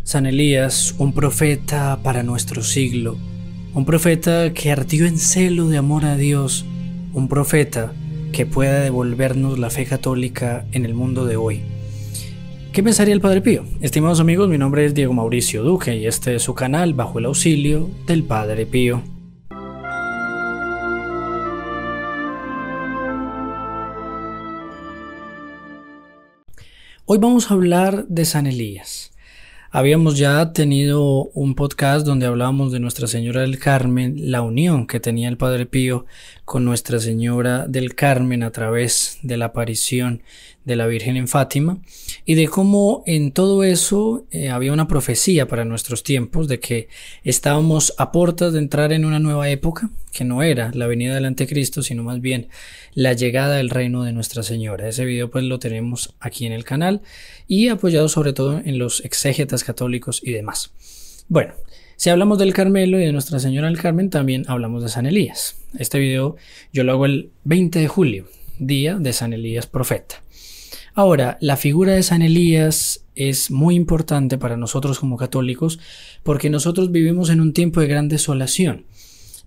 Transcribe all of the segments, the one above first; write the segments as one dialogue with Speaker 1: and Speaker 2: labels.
Speaker 1: San Elías, un profeta para nuestro siglo, un profeta que ardió en celo de amor a Dios, un profeta que pueda devolvernos la fe católica en el mundo de hoy. ¿Qué pensaría el Padre Pío? Estimados amigos, mi nombre es Diego Mauricio Duque y este es su canal Bajo el Auxilio del Padre Pío. Hoy vamos a hablar de San Elías. Habíamos ya tenido un podcast donde hablábamos de Nuestra Señora del Carmen, la unión que tenía el Padre Pío con Nuestra Señora del Carmen a través de la aparición de la Virgen en Fátima, y de cómo en todo eso había una profecía para nuestros tiempos de que estábamos a puertas de entrar en una nueva época, que no era la venida del Anticristo, sino más bien la llegada del reino de Nuestra Señora. Ese video pues lo tenemos aquí en el canal y apoyado sobre todo en los exégetas católicos y demás. Bueno, si hablamos del Carmelo y de Nuestra Señora del Carmen, también hablamos de San Elías. Este video yo lo hago el 20 de julio, día de San Elías profeta. Ahora, la figura de San Elías es muy importante para nosotros como católicos porque nosotros vivimos en un tiempo de gran desolación.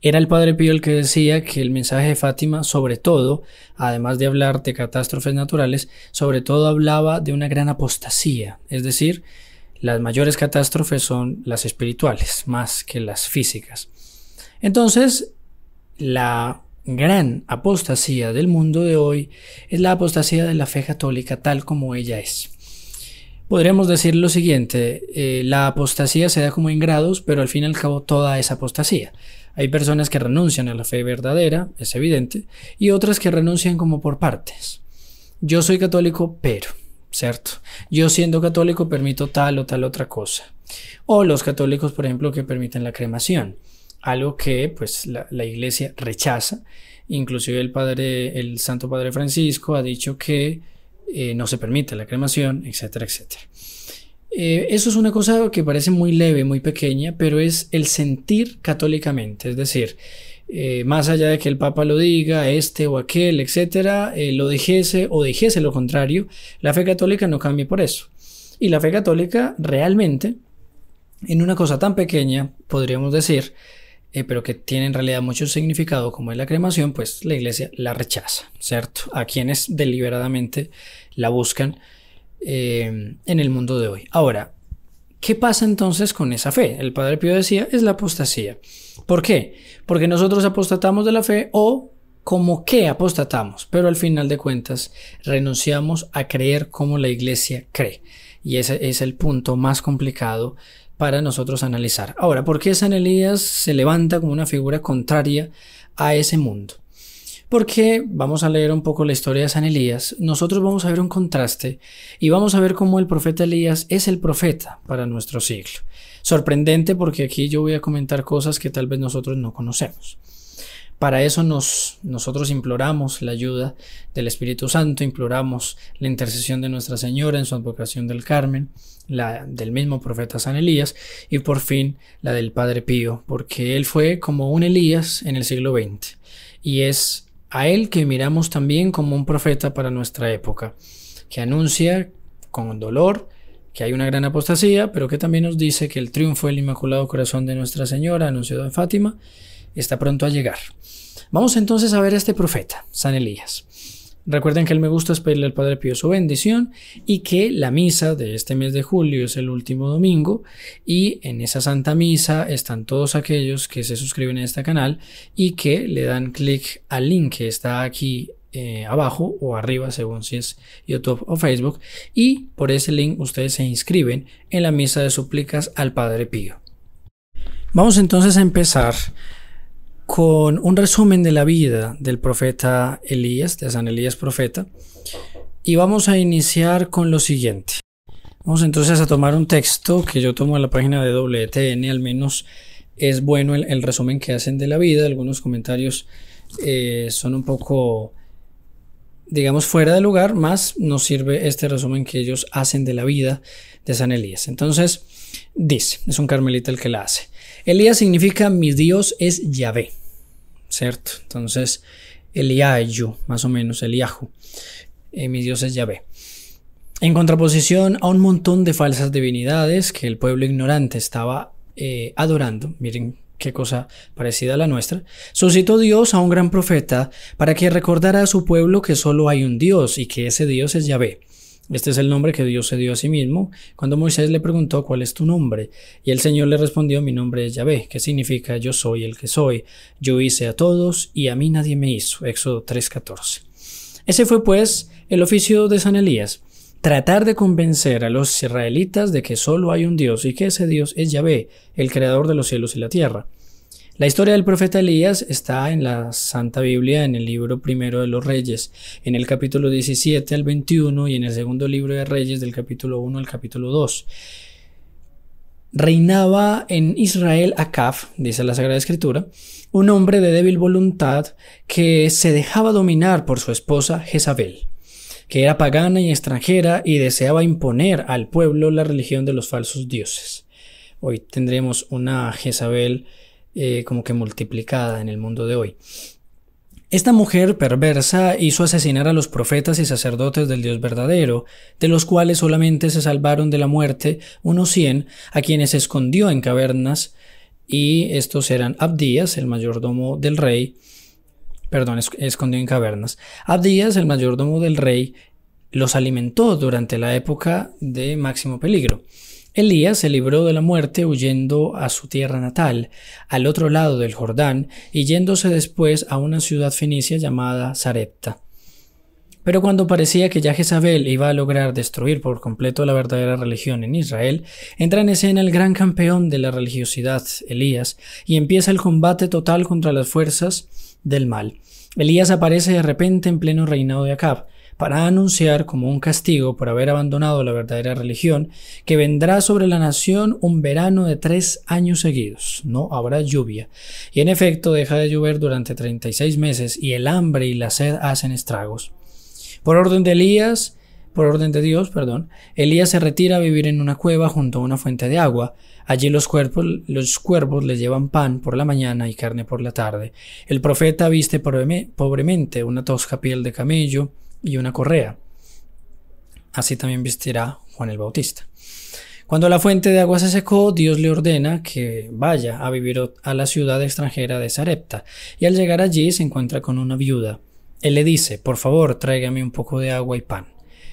Speaker 1: Era el Padre Pío el que decía que el mensaje de Fátima, sobre todo, además de hablar de catástrofes naturales, sobre todo hablaba de una gran apostasía, es decir, las mayores catástrofes son las espirituales, más que las físicas. Entonces, la gran apostasía del mundo de hoy es la apostasía de la fe católica tal como ella es. Podríamos decir lo siguiente, la apostasía se da como en grados, pero al fin y al cabo toda es apostasía. Hay personas que renuncian a la fe verdadera, es evidente, y otras que renuncian como por partes. Yo soy católico, pero, ¿cierto? Yo siendo católico permito tal o tal otra cosa. O los católicos, por ejemplo, que permiten la cremación, algo que pues la Iglesia rechaza. Inclusive el Santo Padre Francisco ha dicho que no se permite la cremación, etcétera, etcétera. Eso es una cosa que parece muy leve, muy pequeña, pero es el sentir católicamente, es decir, más allá de que el Papa lo diga, este o aquel, etcétera, lo dijese o dijese lo contrario, la fe católica no cambia por eso. Y la fe católica realmente, en una cosa tan pequeña, podríamos decir, pero que tiene en realidad mucho significado, como es la cremación, pues la Iglesia la rechaza, ¿cierto? A quienes deliberadamente la buscan en el mundo de hoy. Ahora, ¿qué pasa entonces con esa fe? El Padre Pío decía, es la apostasía. ¿Por qué? Porque nosotros apostatamos de la fe o como que apostatamos, pero al final de cuentas renunciamos a creer como la Iglesia cree. Y ese es el punto más complicado para nosotros analizar. Ahora, ¿por qué San Elías se levanta como una figura contraria a ese mundo? Porque vamos a leer un poco la historia de San Elías, nosotros vamos a ver un contraste y vamos a ver cómo el profeta Elías es el profeta para nuestro siglo. Sorprendente porque aquí yo voy a comentar cosas que tal vez nosotros no conocemos. Para eso nosotros imploramos la ayuda del Espíritu Santo, imploramos la intercesión de Nuestra Señora en su advocación del Carmen, la del mismo profeta San Elías y por fin la del Padre Pío, porque él fue como un Elías en el siglo XX y es a él que miramos también como un profeta para nuestra época, que anuncia con dolor que hay una gran apostasía, pero que también nos dice que el triunfo del Inmaculado Corazón de Nuestra Señora, anunciado en Fátima, está pronto a llegar. Vamos entonces a ver a este profeta, San Elías. Recuerden que él me gusta pedirle al Padre Pío su bendición y que la misa de este mes de julio es el último domingo y en esa Santa Misa están todos aquellos que se suscriben a este canal y que le dan clic al link que está aquí abajo o arriba según si es YouTube o Facebook y por ese link ustedes se inscriben en la misa de súplicas al Padre Pío. Vamos entonces a empezar con un resumen de la vida del profeta Elías, de San Elías profeta, y vamos a iniciar con lo siguiente. Vamos entonces a tomar un texto que yo tomo en la página de WTN, al menos es bueno el resumen que hacen de la vida. Algunos comentarios son un poco, digamos, fuera de lugar, más nos sirve este resumen que ellos hacen de la vida de San Elías. Entonces, dice, es un carmelita el que la hace. Elías significa mi Dios es Yahvé, ¿cierto? Entonces, Eliayu, más o menos, Eliahu, mi Dios es Yahvé. En contraposición a un montón de falsas divinidades que el pueblo ignorante estaba adorando, miren qué cosa parecida a la nuestra, suscitó Dios a un gran profeta para que recordara a su pueblo que solo hay un Dios y que ese Dios es Yahvé. Este es el nombre que Dios se dio a sí mismo cuando Moisés le preguntó ¿cuál es tu nombre? Y el Señor le respondió mi nombre es Yahvé, que significa yo soy el que soy, yo hice a todos y a mí nadie me hizo. Éxodo 3:14. Ese fue pues el oficio de San Elías, tratar de convencer a los israelitas de que solo hay un Dios y que ese Dios es Yahvé, el creador de los cielos y la tierra. La historia del profeta Elías está en la Santa Biblia, en el libro primero de los Reyes, en el capítulo 17 al 21 y en el segundo libro de Reyes del capítulo 1 al capítulo 2. Reinaba en Israel Acab, dice la Sagrada Escritura, un hombre de débil voluntad que se dejaba dominar por su esposa Jezabel, que era pagana y extranjera y deseaba imponer al pueblo la religión de los falsos dioses. Hoy tendremos una Jezabel como que multiplicada en el mundo de hoy. Esta mujer perversa hizo asesinar a los profetas y sacerdotes del Dios verdadero, de los cuales solamente se salvaron de la muerte unos 100, a quienes escondió en cavernas, y estos eran Abdías, el mayordomo del rey, escondió en cavernas. Abdías, el mayordomo del rey, los alimentó durante la época de máximo peligro. Elías se libró de la muerte huyendo a su tierra natal, al otro lado del Jordán, y yéndose después a una ciudad fenicia llamada Sarepta. Pero cuando parecía que ya Jezabel iba a lograr destruir por completo la verdadera religión en Israel, entra en escena el gran campeón de la religiosidad, Elías, y empieza el combate total contra las fuerzas del mal. Elías aparece de repente en pleno reinado de Acab, para anunciar como un castigo por haber abandonado la verdadera religión, que vendrá sobre la nación un verano de 3 años seguidos. No habrá lluvia. Y en efecto deja de llover durante 36 meses y el hambre y la sed hacen estragos. Por orden de Dios, Elías se retira a vivir en una cueva junto a una fuente de agua. Allí los cuervos le llevan pan por la mañana y carne por la tarde. El profeta viste pobremente una tosca piel de camello y una correa. Así también vestirá Juan el Bautista. Cuando la fuente de agua se secó, Dios le ordena que vaya a vivir a la ciudad extranjera de Sarepta, y al llegar allí se encuentra con una viuda. Él le dice, por favor, tráigame un poco de agua y pan.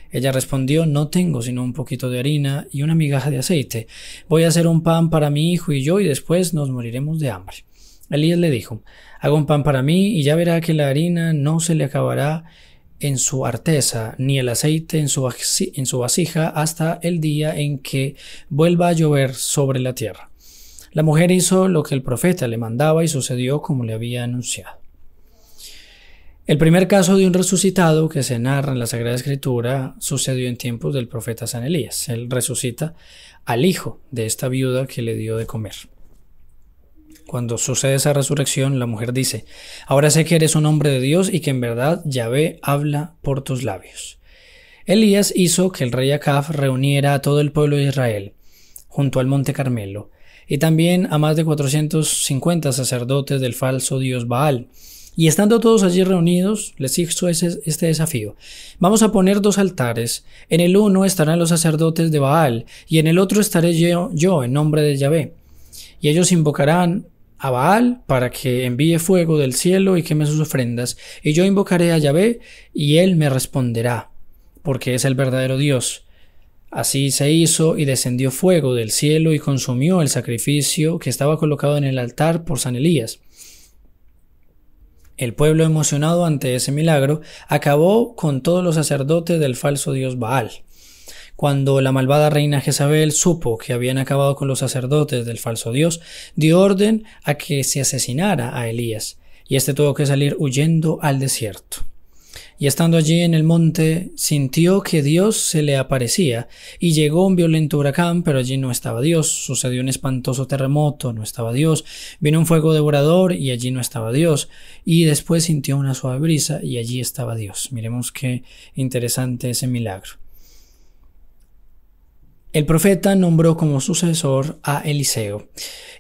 Speaker 1: Ella respondió, no tengo sino un poquito de harina y una migaja de aceite. Voy a hacer un pan para mi hijo y yo y después nos moriremos de hambre. Elías le dijo, haga un pan para mí y ya verá que la harina no se le acabará en su arteza, ni el aceite en su vasija hasta el día en que vuelva a llover sobre la tierra. La mujer hizo lo que el profeta le mandaba y sucedió como le había anunciado. El primer caso de un resucitado que se narra en la Sagrada Escritura sucedió en tiempos del profeta San Elías. Él resucita al hijo de esta viuda que le dio de comer. Cuando sucede esa resurrección, la mujer dice, ahora sé que eres un hombre de Dios y que en verdad Yahvé habla por tus labios. Elías hizo que el rey Acab reuniera a todo el pueblo de Israel junto al monte Carmelo y también a más de 450 sacerdotes del falso dios Baal. Y estando todos allí reunidos, les hizo este desafío. Vamos a poner 2 altares. En el uno estarán los sacerdotes de Baal y en el otro estaré yo en nombre de Yahvé. Y ellos invocarán a Baal para que envíe fuego del cielo y queme sus ofrendas, y yo invocaré a Yahvé y él me responderá, porque es el verdadero Dios. Así se hizo y descendió fuego del cielo y consumió el sacrificio que estaba colocado en el altar por San Elías. El pueblo, emocionado ante ese milagro, acabó con todos los sacerdotes del falso dios Baal. Cuando la malvada reina Jezabel supo que habían acabado con los sacerdotes del falso dios, dio orden a que se asesinara a Elías, y éste tuvo que salir huyendo al desierto. Y estando allí en el monte, sintió que Dios se le aparecía, y llegó un violento huracán, pero allí no estaba Dios. Sucedió un espantoso terremoto, no estaba Dios. Vino un fuego devorador, y allí no estaba Dios. Y después sintió una suave brisa, y allí estaba Dios. Miremos qué interesante ese milagro. El profeta nombró como sucesor a Eliseo,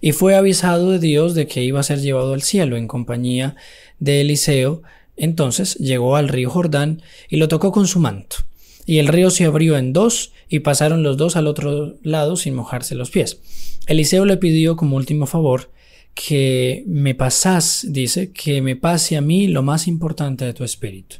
Speaker 1: y fue avisado de Dios de que iba a ser llevado al cielo en compañía de Eliseo. Entonces llegó al río Jordán y lo tocó con su manto. y el río se abrió en dos y pasaron los dos al otro lado sin mojarse los pies. Eliseo le pidió como último favor que me dice, que me pase a mí lo más importante de tu espíritu,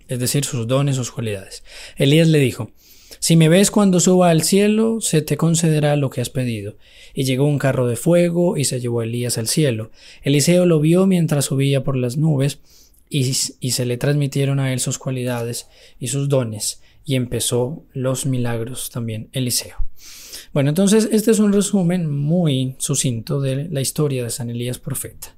Speaker 1: es decir, sus dones, sus cualidades. Elías le dijo: si me ves cuando suba al cielo, se te concederá lo que has pedido. Y llegó un carro de fuego y se llevó a Elías al cielo. Eliseo lo vio mientras subía por las nubes y se le transmitieron a él sus cualidades y sus dones, y empezó los milagros también Eliseo. Bueno, entonces este es un resumen muy sucinto de la historia de San Elías profeta.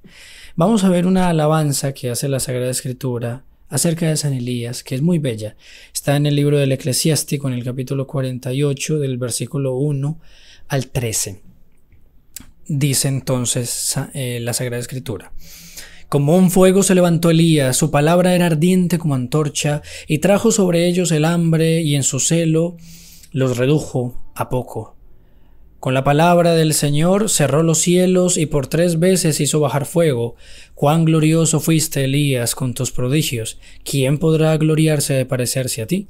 Speaker 1: Vamos a ver una alabanza que hace la Sagrada Escritura acerca de San Elías, que es muy bella. Está en el libro del Eclesiástico, en el capítulo 48, del versículo 1 al 13. Dice entonces la Sagrada Escritura: como un fuego se levantó Elías, su palabra era ardiente como antorcha, y trajo sobre ellos el hambre, y en su celo los redujo a poco. Con la palabra del Señor cerró los cielos y por 3 veces hizo bajar fuego. Cuán glorioso fuiste, Elías, con tus prodigios. ¿Quién podrá gloriarse de parecerse a ti?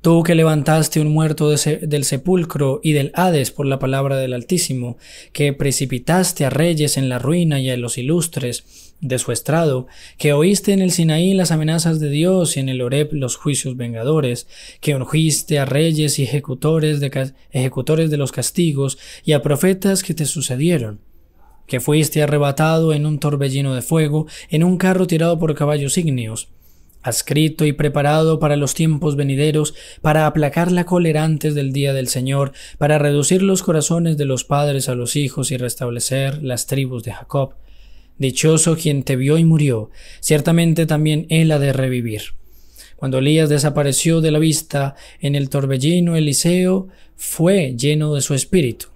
Speaker 1: Tú que levantaste un muerto del sepulcro y del Hades por la palabra del Altísimo, que precipitaste a reyes en la ruina y a los ilustres de su estrado, que oíste en el Sinaí las amenazas de Dios y en el Horeb los juicios vengadores, que ungiste a reyes y ejecutores de los castigos y a profetas que te sucedieron, que fuiste arrebatado en un torbellino de fuego, en un carro tirado por caballos ígneos, adscrito y preparado para los tiempos venideros, para aplacar la cólera antes del día del Señor, para reducir los corazones de los padres a los hijos y restablecer las tribus de Jacob. Dichoso quien te vio y murió, ciertamente también él ha de revivir. Cuando Elías desapareció de la vista en el torbellino, Eliseo fue lleno de su espíritu.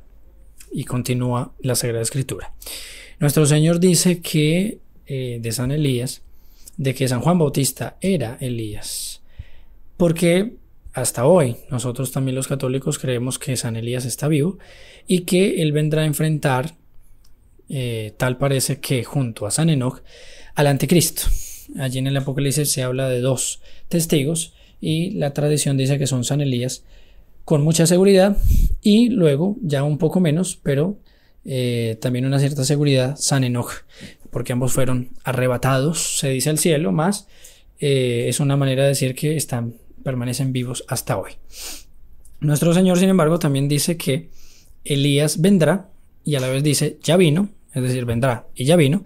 Speaker 1: Y continúa la Sagrada Escritura. Nuestro Señor dice que de San Elías, de que San Juan Bautista era Elías, porque hasta hoy nosotros también los católicos creemos que San Elías está vivo y que él vendrá a enfrentar, tal parece que junto a San Enoc, al anticristo. Allí en el Apocalipsis se habla de 2 testigos y la tradición dice que son San Elías con mucha seguridad, y luego ya un poco menos, pero también una cierta seguridad, San Enoc, porque ambos fueron arrebatados, se dice, al cielo, más es una manera de decir que permanecen vivos hasta hoy. Nuestro Señor, sin embargo, también dice que Elías vendrá, y a la vez dice ya vino, es decir, vendrá y ya vino,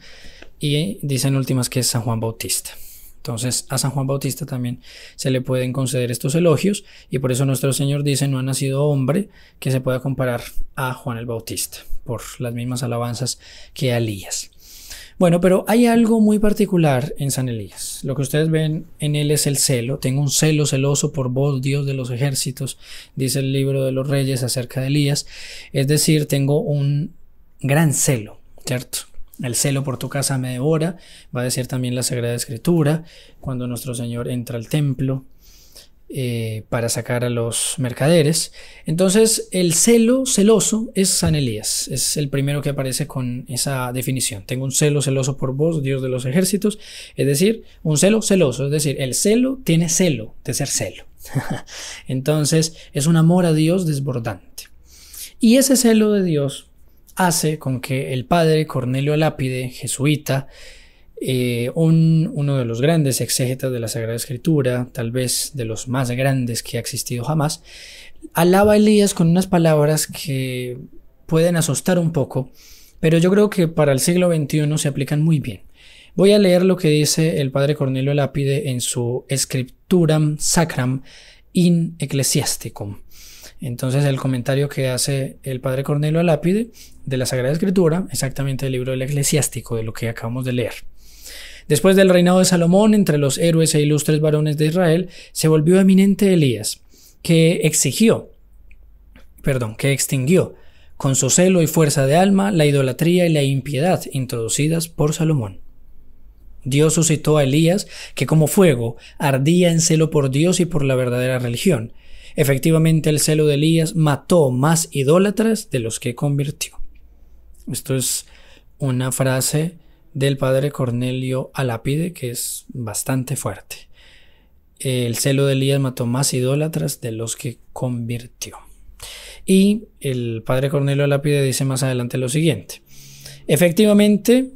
Speaker 1: y dice en últimas que es San Juan Bautista. Entonces a San Juan Bautista también se le pueden conceder estos elogios, y por eso nuestro Señor dice: no ha nacido hombre que se pueda comparar a Juan el Bautista, por las mismas alabanzas que a Elías. Bueno, pero hay algo muy particular en San Elías. Lo que ustedes ven en él es el celo. Tengo un celo celoso por vos, Dios de los ejércitos, dice el libro de los Reyes acerca de Elías. Es decir, tengo un gran celo, ¿cierto? El celo por tu casa me devora, va a decir también la Sagrada Escritura, cuando nuestro Señor entra al templo para sacar a los mercaderes. Entonces el celoso es San Elías, es el primero que aparece con esa definición. Tengo un celo celoso por vos, Dios de los ejércitos, es decir, un celo celoso, es decir, el celo tiene celo de ser celo. Entonces es un amor a Dios desbordante, y ese celo de Dios hace con que el padre Cornelio Alápide, jesuita, uno de los grandes exégetas de la Sagrada Escritura, tal vez de los más grandes que ha existido jamás, alaba a Elías con unas palabras que pueden asustar un poco, pero yo creo que para el siglo XXI se aplican muy bien. Voy a leer lo que dice el padre Cornelio Alápide en su Scripturam Sacram in Ecclesiasticum. Entonces el comentario que hace el padre Cornelio Alápide de la Sagrada Escritura, exactamente del libro del Eclesiástico, de lo que acabamos de leer. Después del reinado de Salomón, entre los héroes e ilustres varones de Israel, se volvió eminente Elías, que extinguió con su celo y fuerza de alma la idolatría y la impiedad introducidas por Salomón. Dios suscitó a Elías, que como fuego ardía en celo por Dios y por la verdadera religión. Efectivamente, el celo de Elías mató más idólatras de los que convirtió. Esto es una frase del padre Cornelio Alápide que es bastante fuerte. el celo de Elías mató más idólatras de los que convirtió. Y el padre Cornelio de Lápide dice más adelante lo siguiente: efectivamente,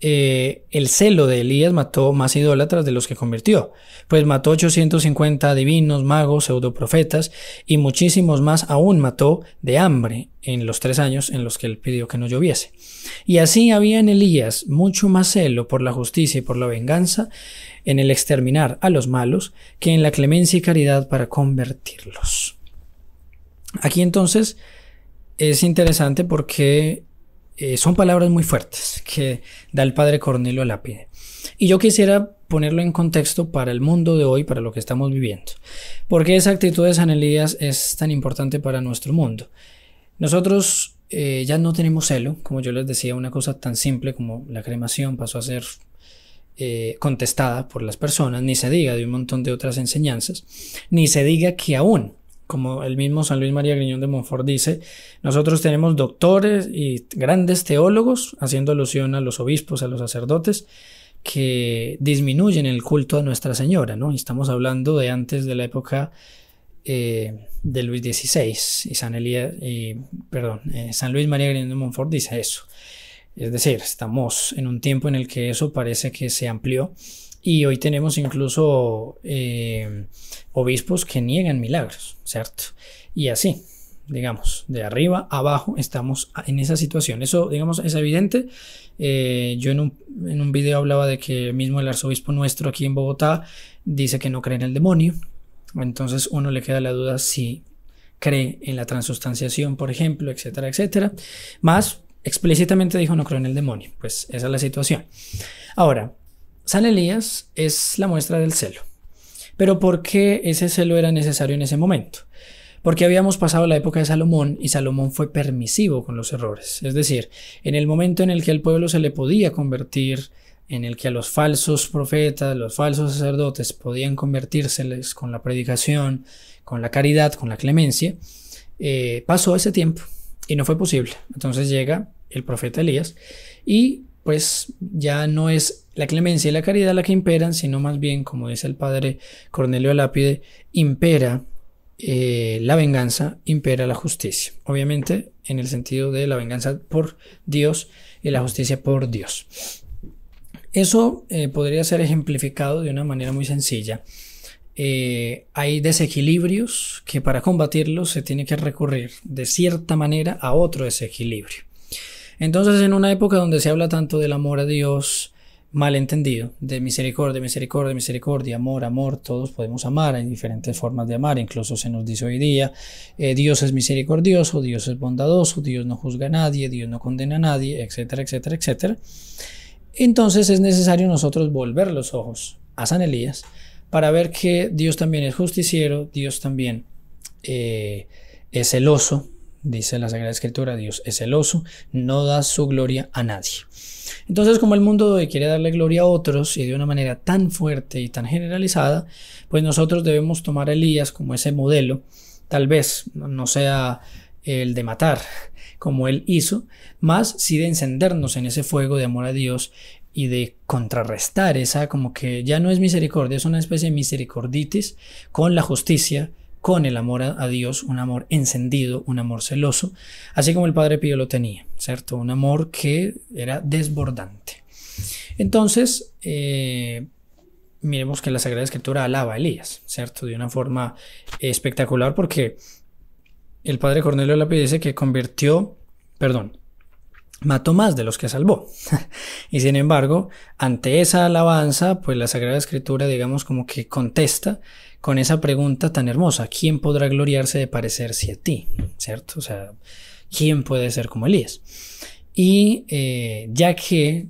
Speaker 1: el celo de Elías mató más idólatras de los que convirtió, pues mató 850 adivinos, magos, pseudoprofetas, y muchísimos más aún mató de hambre en los 3 años en los que él pidió que no lloviese. Y así había en Elías mucho más celo por la justicia y por la venganza, en el exterminar a los malos, que en la clemencia y caridad para convertirlos. Aquí entonces es interesante porque son palabras muy fuertes que da el padre Cornelio Lápide. Y yo quisiera ponerlo en contexto para el mundo de hoy, para lo que estamos viviendo. ¿Por qué esa actitud de San Elías es tan importante para nuestro mundo? Nosotros ya no tenemos celo, como yo les decía, una cosa tan simple como la cremación pasó a ser contestada por las personas, ni se diga de un montón de otras enseñanzas, ni se diga que aún, como el mismo San Luis María Griñón de Montfort dice, nosotros tenemos doctores y grandes teólogos, haciendo alusión a los obispos, a los sacerdotes, que disminuyen el culto a Nuestra Señora, ¿no? Y estamos hablando de antes de la época de Luis XVI, y San Luis María Griñón de Montfort dice eso. Es decir, estamos en un tiempo en el que eso parece que se amplió. Y hoy tenemos incluso obispos que niegan milagros, ¿cierto? Y así, digamos, de arriba a abajo estamos en esa situación. Eso, digamos, es evidente. Yo en un video hablaba de que mismo el arzobispo nuestro aquí en Bogotá dice que no cree en el demonio. Entonces uno le queda la duda si cree en la transustanciación, por ejemplo, etcétera, etcétera. Más explícitamente dijo no creo en el demonio. Pues esa es la situación. Ahora, San Elías es la muestra del celo. Pero ¿por qué ese celo era necesario en ese momento? Porque habíamos pasado la época de Salomón y Salomón fue permisivo con los errores. Es decir, en el momento en el que al pueblo se le podía convertir, en el que a los falsos profetas, los falsos sacerdotes podían convertírseles con la predicación, con la caridad, con la clemencia, pasó ese tiempo y no fue posible. Entonces llega el profeta Elías y pues ya no es la clemencia y la caridad la que imperan, sino más bien, como dice el padre Cornelio Lápide, impera la venganza, impera la justicia. Obviamente en el sentido de la venganza por Dios y la justicia por Dios. Eso podría ser ejemplificado de una manera muy sencilla. Hay desequilibrios que para combatirlos se tiene que recurrir de cierta manera a otro desequilibrio. Entonces, en una época donde se habla tanto del amor a Dios mal entendido, de misericordia, misericordia, misericordia, amor, amor, todos podemos amar, hay diferentes formas de amar, incluso se nos dice hoy día, Dios es misericordioso, Dios es bondadoso, Dios no juzga a nadie, Dios no condena a nadie, etcétera, etcétera, etcétera. Entonces es necesario nosotros volver los ojos a San Elías para ver que Dios también es justiciero, Dios también es celoso. Dice la Sagrada Escritura, Dios es celoso, no da su gloria a nadie. Entonces, como el mundo de hoy quiere darle gloria a otros y de una manera tan fuerte y tan generalizada, pues nosotros debemos tomar a Elías como ese modelo. Tal vez no sea el de matar como él hizo, más sí de encendernos en ese fuego de amor a Dios y de contrarrestar esa como que ya no es misericordia, es una especie de misericorditis con la justicia, con el amor a Dios, un amor encendido, un amor celoso, así como el Padre Pío lo tenía, ¿cierto? Un amor que era desbordante. Entonces, miremos que la Sagrada Escritura alaba a Elías, ¿cierto? De una forma espectacular porque el Padre Cornelio Lápide dice que mató más de los que salvó. Y sin embargo, ante esa alabanza, pues la Sagrada Escritura, digamos, como que contesta con esa pregunta tan hermosa: ¿quién podrá gloriarse de parecerse a ti? ¿Cierto? O sea, ¿quién puede ser como Elías? Y ya que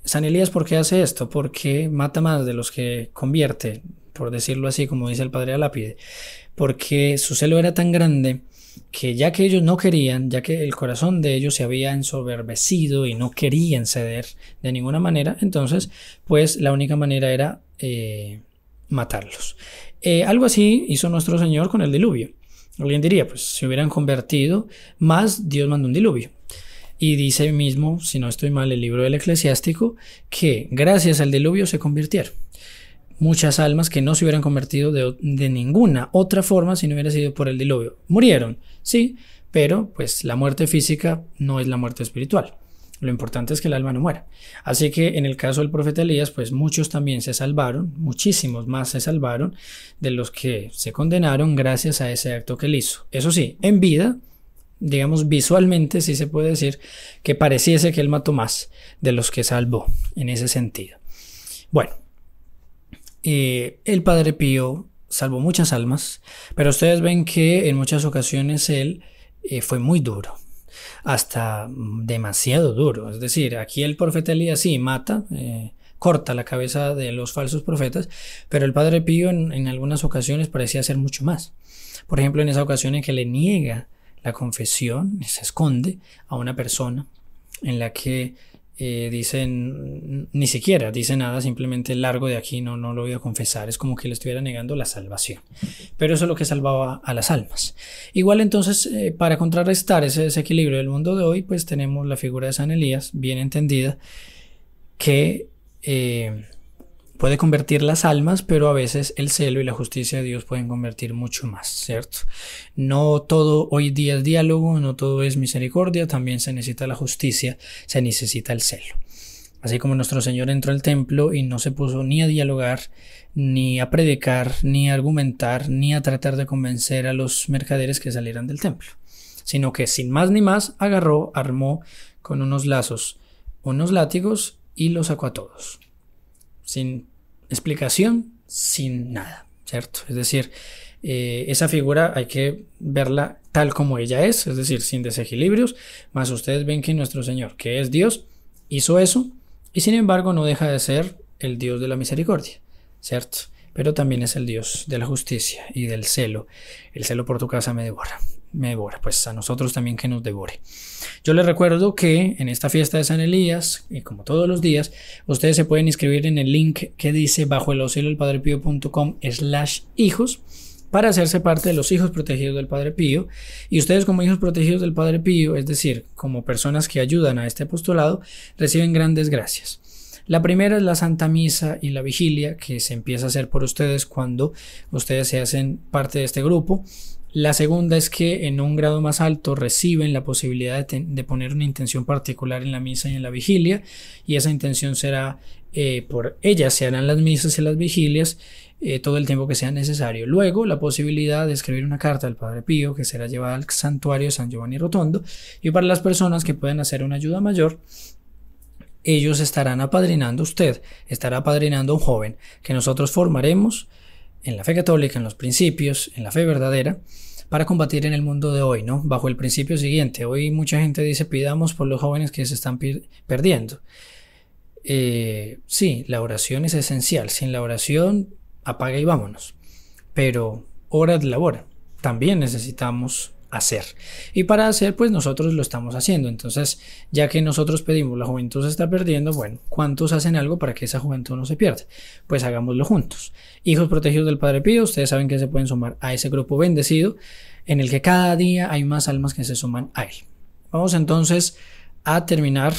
Speaker 1: San Elías, ¿por qué hace esto? Porque mata más de los que convierte, por decirlo así, como dice el Padre Lápide, porque su celo era tan grande que ya que ellos no querían, ya que el corazón de ellos se había ensoberbecido y no querían ceder de ninguna manera, entonces pues la única manera era matarlos. Algo así hizo nuestro Señor con el diluvio. Alguien diría, pues si hubieran convertido más, Dios mandó un diluvio. Y dice mismo, si no estoy mal, el libro del Eclesiástico, que gracias al diluvio se convirtieron. muchas almas que no se hubieran convertido de ninguna otra forma si no hubiera sido por el diluvio. Murieron, sí, pero pues la muerte física no es la muerte espiritual. Lo importante es que el alma no muera. Así que en el caso del profeta Elías, pues muchos también se salvaron, muchísimos más se salvaron de los que se condenaron gracias a ese acto que él hizo. Eso sí, en vida, digamos visualmente, sí se puede decir que pareciese que él mató más de los que salvó en ese sentido. Bueno, el Padre Pío salvó muchas almas, pero ustedes ven que en muchas ocasiones él fue muy duro, hasta demasiado duro. Es decir, aquí el profeta Elías sí mata, corta la cabeza de los falsos profetas, pero el Padre Pío en algunas ocasiones parecía hacer mucho más. Por ejemplo, en esa ocasión en que le niega la confesión, se esconde a una persona en la que dicen, ni siquiera dice nada, simplemente largo de aquí, no lo voy a confesar. Es como que le estuviera negando la salvación, pero eso es lo que salvaba a las almas. Igual entonces, para contrarrestar ese desequilibrio del mundo de hoy, pues tenemos la figura de San Elías, bien entendida, que puede convertir las almas, pero a veces el celo y la justicia de Dios pueden convertir mucho más, ¿cierto? No todo hoy día es diálogo, no todo es misericordia, también se necesita la justicia, se necesita el celo. Así como nuestro Señor entró al templo y no se puso ni a dialogar, ni a predicar, ni a argumentar, ni a tratar de convencer a los mercaderes que salieran del templo, sino que sin más ni más agarró, armó con unos lazos, unos látigos y los sacó a todos. Sin explicación, sin nada, ¿cierto? Es decir, esa figura hay que verla tal como ella es decir, sin desequilibrios, más ustedes ven que nuestro Señor, que es Dios, hizo eso, y sin embargo no deja de ser el Dios de la misericordia, ¿cierto? Pero también es el Dios de la justicia y del celo. El celo por tu casa me devora, pues a nosotros también que nos devore. Yo les recuerdo que en esta fiesta de San Elías, y como todos los días, ustedes se pueden inscribir en el link que dice bajoelauxiliodelpadrepío.com/hijos para hacerse parte de los hijos protegidos del Padre Pío. Y ustedes como hijos protegidos del Padre Pío, es decir, como personas que ayudan a este apostolado, reciben grandes gracias. La primera es la Santa Misa y la Vigilia, que se empieza a hacer por ustedes cuando ustedes se hacen parte de este grupo. La segunda es que en un grado más alto reciben la posibilidad de poner una intención particular en la misa y en la vigilia, y esa intención será, por ellas se harán las misas y las vigilias todo el tiempo que sea necesario. Luego la posibilidad de escribir una carta al Padre Pío que será llevada al santuario San Giovanni Rotondo, y para las personas que puedan hacer una ayuda mayor, ellos estarán apadrinando, usted estará apadrinando a un joven que nosotros formaremos en la fe católica, en los principios, en la fe verdadera, para combatir en el mundo de hoy, ¿no? Bajo el principio siguiente. Hoy mucha gente dice, pidamos por los jóvenes que se están perdiendo. Sí, la oración es esencial. Sin la oración, apaga y vámonos. Pero hora de labor también necesitamos hacer, y para hacer pues nosotros lo estamos haciendo. Entonces, ya que nosotros pedimos, la juventud se está perdiendo, bueno, ¿cuántos hacen algo para que esa juventud no se pierda? Pues hagámoslo juntos. Hijos protegidos del Padre Pío, ustedes saben que se pueden sumar a ese grupo bendecido en el que cada día hay más almas que se suman a él. Vamos entonces a terminar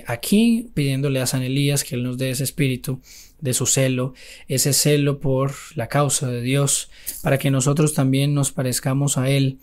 Speaker 1: aquí pidiéndole a San Elías que él nos dé ese espíritu de su celo, ese celo por la causa de Dios, para que nosotros también nos parezcamos a él.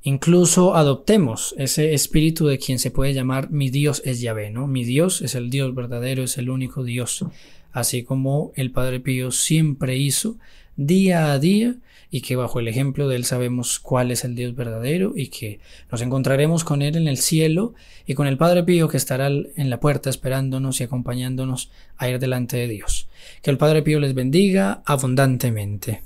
Speaker 1: Incluso adoptemos ese espíritu de quien se puede llamar mi Dios es Yahvé, ¿no? Mi Dios es el Dios verdadero, es el único Dios, así como el Padre Pío siempre hizo día a día, y que bajo el ejemplo de él sabemos cuál es el Dios verdadero, y que nos encontraremos con él en el cielo y con el Padre Pío que estará en la puerta esperándonos y acompañándonos a ir delante de Dios. Que el Padre Pío les bendiga abundantemente.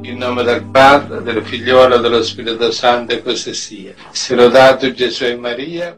Speaker 2: In nome del Padre, del Figliolo e dello Spirito Santo, e così sia. Sia lodato Gesù e Maria.